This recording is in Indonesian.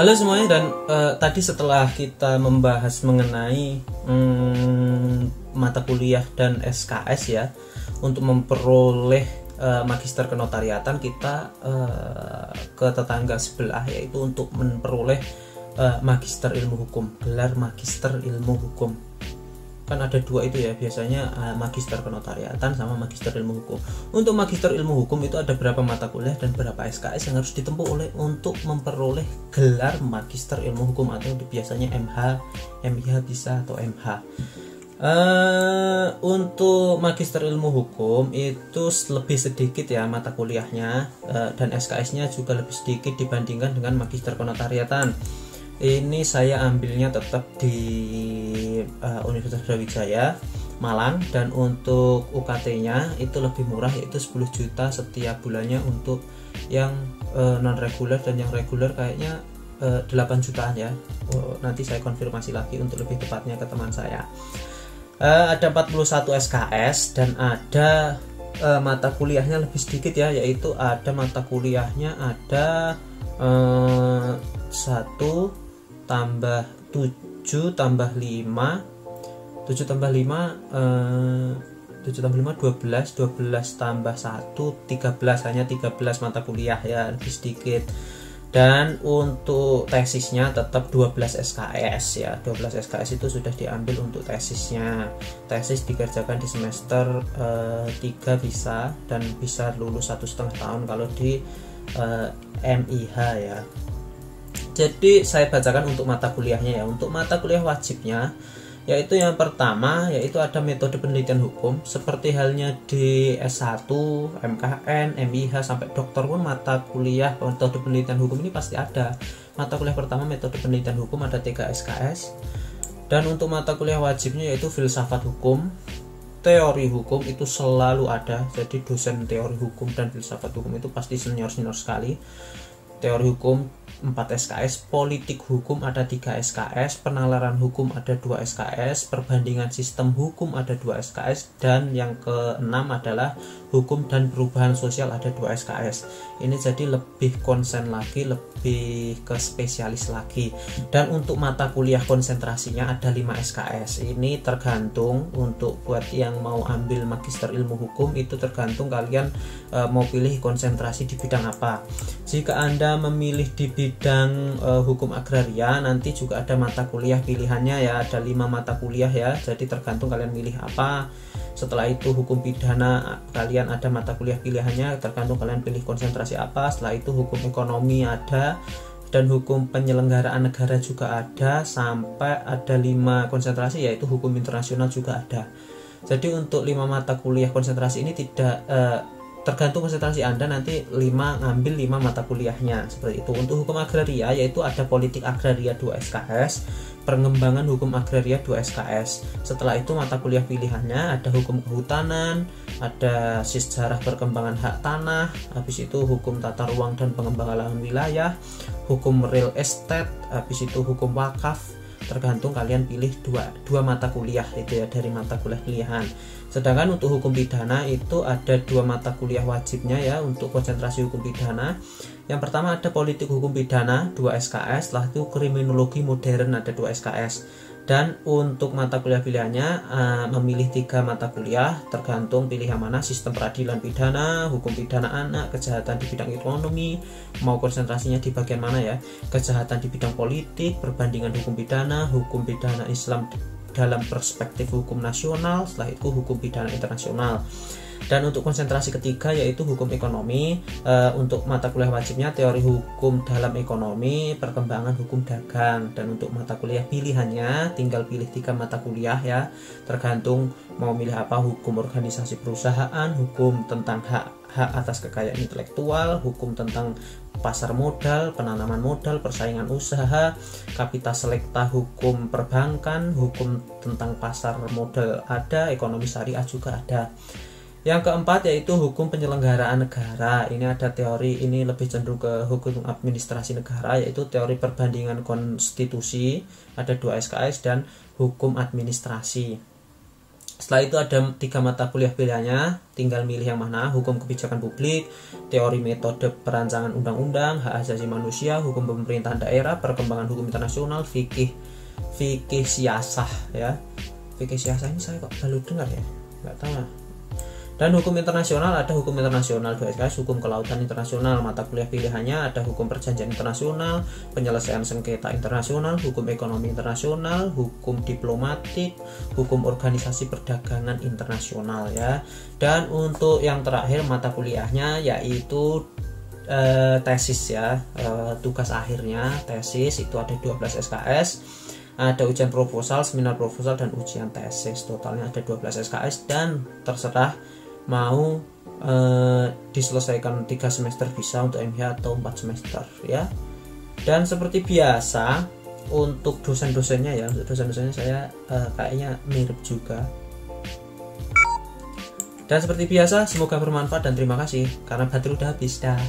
Halo semuanya, dan tadi setelah kita membahas mengenai mata kuliah dan SKS ya, untuk memperoleh magister kenotariatan, kita ke tetangga sebelah, yaitu untuk memperoleh magister ilmu hukum, gelar magister ilmu hukum. Kan ada dua itu ya biasanya, magister kenotariatan sama magister ilmu hukum. Untuk magister ilmu hukum itu ada berapa mata kuliah dan berapa SKS yang harus ditempuh untuk memperoleh gelar magister ilmu hukum, atau biasanya MH, MIH bisa, atau MH. Untuk magister ilmu hukum itu lebih sedikit ya mata kuliahnya, dan SKS-nya juga lebih sedikit dibandingkan dengan magister kenotariatan. Ini saya ambilnya tetap di Universitas Brawijaya Malang, dan untuk UKT-nya itu lebih murah, yaitu 10 juta setiap bulannya untuk yang non reguler, dan yang reguler kayaknya 8 jutaan ya. Nanti saya konfirmasi lagi untuk lebih tepatnya ke teman saya. Ada 41 SKS dan ada mata kuliahnya lebih sedikit ya, yaitu ada mata kuliahnya ada 1 tambah 7 tambah 5 7 tambah 5 7 tambah 5 12 12 tambah 1 13, hanya 13 mata kuliah ya, lebih sedikit. Dan untuk tesisnya tetap 12 SKS ya, 12 SKS itu sudah diambil untuk tesisnya. Tesis dikerjakan di semester 3 bisa, dan bisa lulus 1,5 tahun kalau di MIH ya. Jadi saya bacakan untuk mata kuliahnya ya. Untuk mata kuliah wajibnya, yaitu yang pertama yaitu ada metode penelitian hukum, seperti halnya di S1, MKN, MIH sampai doktor pun mata kuliah metode penelitian hukum ini pasti ada. Mata kuliah pertama metode penelitian hukum ada 3 SKS. Dan untuk mata kuliah wajibnya yaitu filsafat hukum, teori hukum itu selalu ada. Jadi dosen teori hukum dan filsafat hukum itu pasti senior-senior sekali. Teori hukum 4 SKS, politik hukum ada 3 SKS, penalaran hukum ada 2 SKS, perbandingan sistem hukum ada 2 SKS, dan yang keenam adalah hukum dan perubahan sosial ada 2 SKS. Ini jadi lebih konsen lagi, lebih ke spesialis lagi. Dan untuk mata kuliah konsentrasinya ada 5 SKS. Ini tergantung, untuk buat yang mau ambil magister ilmu hukum itu tergantung kalian mau pilih konsentrasi di bidang apa. Jika Anda memilih di bidang hukum agraria, nanti juga ada mata kuliah pilihannya ya, ada 5 mata kuliah ya, jadi tergantung kalian milih apa. Setelah itu hukum pidana, kalian ada mata kuliah pilihannya, tergantung kalian pilih konsentrasi apa. Setelah itu hukum ekonomi ada, dan hukum penyelenggaraan negara juga ada, sampai ada 5 konsentrasi yaitu hukum internasional juga ada. Jadi untuk 5 mata kuliah konsentrasi ini tidak tergantung konsentrasi Anda, nanti ngambil 5 mata kuliahnya seperti itu. Untuk hukum agraria yaitu ada politik agraria 2 SKS, pengembangan hukum agraria 2 SKS. Setelah itu mata kuliah pilihannya ada hukum kehutanan, ada sejarah perkembangan hak tanah, habis itu hukum tata ruang dan pengembangan lahan wilayah, hukum real estate, habis itu hukum wakaf. Tergantung kalian pilih dua mata kuliah itu ya, dari mata kuliah pilihan. Sedangkan untuk hukum pidana itu ada 2 mata kuliah wajibnya ya, untuk konsentrasi hukum pidana. Yang pertama ada politik hukum pidana 2 SKS, setelah itu kriminologi modern ada 2 SKS. Dan untuk mata kuliah pilihannya memilih 3 mata kuliah, tergantung pilih yang mana, sistem peradilan pidana, hukum pidana anak, kejahatan di bidang ekonomi, mau konsentrasinya di bagian mana ya, kejahatan di bidang politik, perbandingan hukum pidana Islam dalam perspektif hukum nasional, setelah itu hukum pidana internasional. Dan untuk konsentrasi ketiga yaitu hukum ekonomi. Untuk mata kuliah wajibnya teori hukum dalam ekonomi, perkembangan hukum dagang. Dan untuk mata kuliah pilihannya tinggal pilih 3 mata kuliah ya, tergantung mau milih apa, hukum organisasi perusahaan, hukum tentang hak atas kekayaan intelektual, hukum tentang pasar modal, penanaman modal, persaingan usaha, kapital selekta, hukum perbankan, hukum tentang pasar modal ada, ekonomi syariah juga ada. Yang keempat yaitu hukum penyelenggaraan negara. Ini ada teori, ini lebih cenderung ke hukum administrasi negara, yaitu teori perbandingan konstitusi ada 2 SKS, dan hukum administrasi. Setelah itu ada 3 mata kuliah pilihannya, tinggal milih yang mana: hukum kebijakan publik, teori metode perancangan undang-undang, hak asasi manusia, hukum pemerintahan daerah, perkembangan hukum internasional, fikih siasah ya. Fikih siasah ini saya kok baru dengar ya, nggak tahu. Dan hukum internasional, ada hukum internasional 2 SKS, hukum kelautan internasional. Mata kuliah pilihannya ada hukum perjanjian internasional, penyelesaian sengketa internasional, hukum ekonomi internasional, hukum diplomatik, hukum organisasi perdagangan internasional ya. Dan untuk yang terakhir mata kuliahnya yaitu tesis ya, tugas akhirnya tesis itu ada 12 SKS. Ada ujian proposal, seminar proposal, dan ujian tesis. Totalnya ada 12 SKS dan terserah mau diselesaikan 3 semester bisa untuk MH atau 4 semester ya. Dan seperti biasa untuk dosen-dosennya ya, untuk dosen-dosennya saya kayaknya mirip juga. Dan seperti biasa semoga bermanfaat dan terima kasih karena baterai udah habis dah.